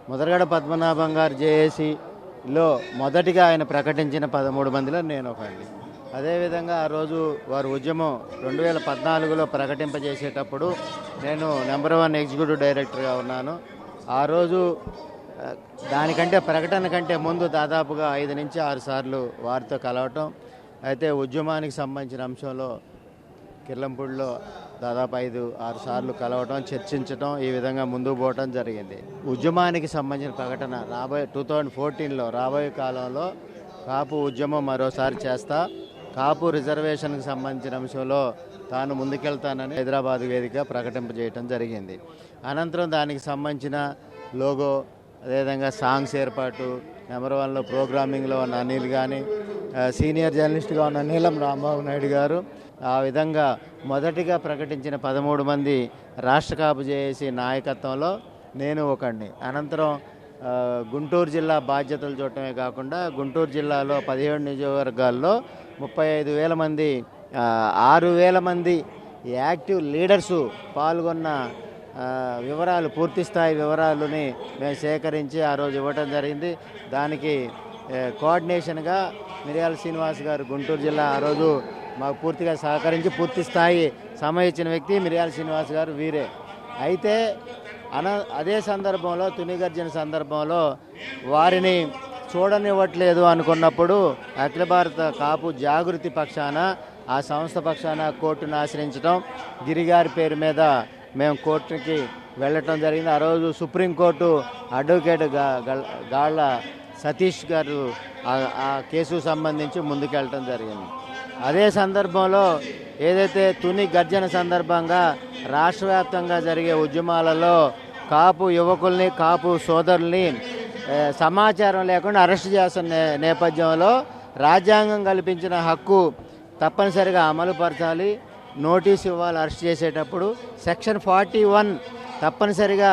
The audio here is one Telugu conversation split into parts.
ముద్రగడ పద్మనాభం గారు జేఏసీలో మొదటిగా ఆయన ప్రకటించిన 13 మందిలో నేను ఒకడిని. అదేవిధంగా ఆ రోజు వారు ఉద్యమం 2014లో ప్రకటింపజేసేటప్పుడు నేను నెంబర్ 1 ఎగ్జిక్యూటివ్ డైరెక్టర్గా ఉన్నాను. ఆ రోజు దానికంటే ప్రకటన కంటే ముందు దాదాపుగా 5 నుంచి 6 సార్లు వారితో కలవటం. అయితే ఉద్యమానికి సంబంధించిన అంశంలో కిర్లంపూడిలో దాదాపు 5-6 సార్లు కలవటం, చర్చించటం, ఈ విధంగా ముందుకు పోవటం జరిగింది. ఉద్యమానికి సంబంధించిన ప్రకటన 2014లో రాబోయే కాలంలో కాపు ఉద్యమం మరోసారి చేస్తా, కాపు రిజర్వేషన్కి సంబంధించిన అంశంలో తాను ముందుకెళ్తానని హైదరాబాద్ వేదిక ప్రకటింపజేయటం జరిగింది. అనంతరం దానికి సంబంధించిన లోగో, అదేవిధంగా సాంగ్స్ ఏర్పాటు, నెంబర్ 1లో ప్రోగ్రామింగ్లో ఉన్న అనిల్ కానీ, సీనియర్ జర్నలిస్ట్గా ఉన్న నీలం రాంబాబు నాయుడు గారు, ఆ విధంగా మొదటిగా ప్రకటించిన 13 మంది రాష్ట్ర కాపు జేఏసీ నాయకత్వంలో నేను ఒకడిని. అనంతరం గుంటూరు జిల్లా బాధ్యతలు చూడటమే కాకుండా గుంటూరు జిల్లాలో 17 నియోజకవర్గాల్లో 35,000 మంది 6,000 మంది యాక్టివ్ లీడర్సు పాల్గొన్న వివరాలు, పూర్తిస్థాయి వివరాలని మేము సేకరించి ఆ రోజు ఇవ్వటం జరిగింది. దానికి కోఆర్డినేషన్గా మిర్యాల శ్రీనివాస్ గారు గుంటూరు జిల్లా ఆ రోజు మాకు పూర్తిగా సహకరించి పూర్తి స్థాయి సమయం ఇచ్చిన వ్యక్తి మిర్యాల శ్రీనివాస్ గారు వీరే. అయితే అదే సందర్భంలో తుని గర్జన సందర్భంలో వారిని చూడనివ్వట్లేదు అనుకున్నప్పుడు అఖిల భారత కాపు జాగృతి పక్షాన, ఆ సంస్థ పక్షాన కోర్టును ఆశ్రయించడం, గిరిగారి పేరు మీద మేము కోర్టుకి వెళ్ళటం జరిగింది. ఆ రోజు సుప్రీంకోర్టు అడ్వకేట్ గాళ్ళ సతీష్ గారు ఆ కేసుకు సంబంధించి ముందుకెళ్ళటం జరిగింది. అదే సందర్భంలో ఏదైతే తుని గర్జన సందర్భంగా రాష్ట్ర వ్యాప్తంగా జరిగే ఉద్యమాలలో కాపు యువకుల్ని, కాపు సోదరుల్ని సమాచారం లేకుండా అరెస్ట్ చేస్తున్న నేపథ్యంలో రాజ్యాంగం కల్పించిన హక్కు తప్పనిసరిగా అమలుపరచాలి, నోటీస్ ఇవ్వాలి. అరెస్ట్ చేసేటప్పుడు సెక్షన్ 41 తప్పనిసరిగా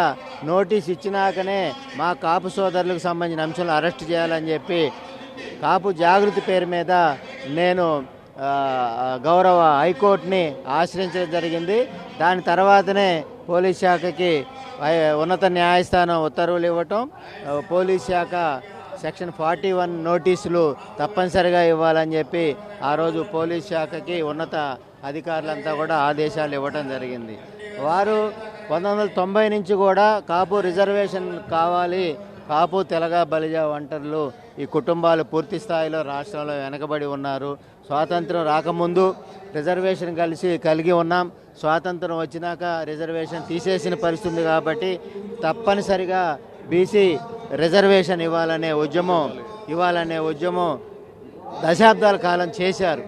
నోటీస్ ఇచ్చినాకనే మా కాపు సోదరులకు సంబంధించిన అంశాలను అరెస్ట్ చేయాలని చెప్పి కాపు జాగృతి పేరు మీద నేను గౌరవ హైకోర్టుని ఆశ్రయించడం జరిగింది. దాని తర్వాతనే పోలీస్ శాఖకి ఉన్నత న్యాయస్థానం ఉత్తర్వులు ఇవ్వటం, పోలీస్ శాఖ సెక్షన్ 41 నోటీసులు తప్పనిసరిగా ఇవ్వాలని చెప్పి ఆ రోజు పోలీస్ శాఖకి ఉన్నత అధికారులంతా కూడా ఆదేశాలు ఇవ్వటం జరిగింది. వారు 1990 నుంచి కూడా కాపు రిజర్వేషన్ కావాలి, కాపు, తెలగ, బలిజ, ఒంటర్లు ఈ కుటుంబాలు పూర్తి స్థాయిలో రాష్ట్రంలో వెనకబడి ఉన్నారు. స్వాతంత్రం రాకముందు రిజర్వేషన్ కలిగి ఉన్నాం. స్వాతంత్రం వచ్చినాక రిజర్వేషన్ తీసేసిన పరిస్థితి కాబట్టి తప్పనిసరిగా బీసీ రిజర్వేషన్ ఇవ్వాలనే ఉద్యమం దశాబ్దాల కాలం చేశారు.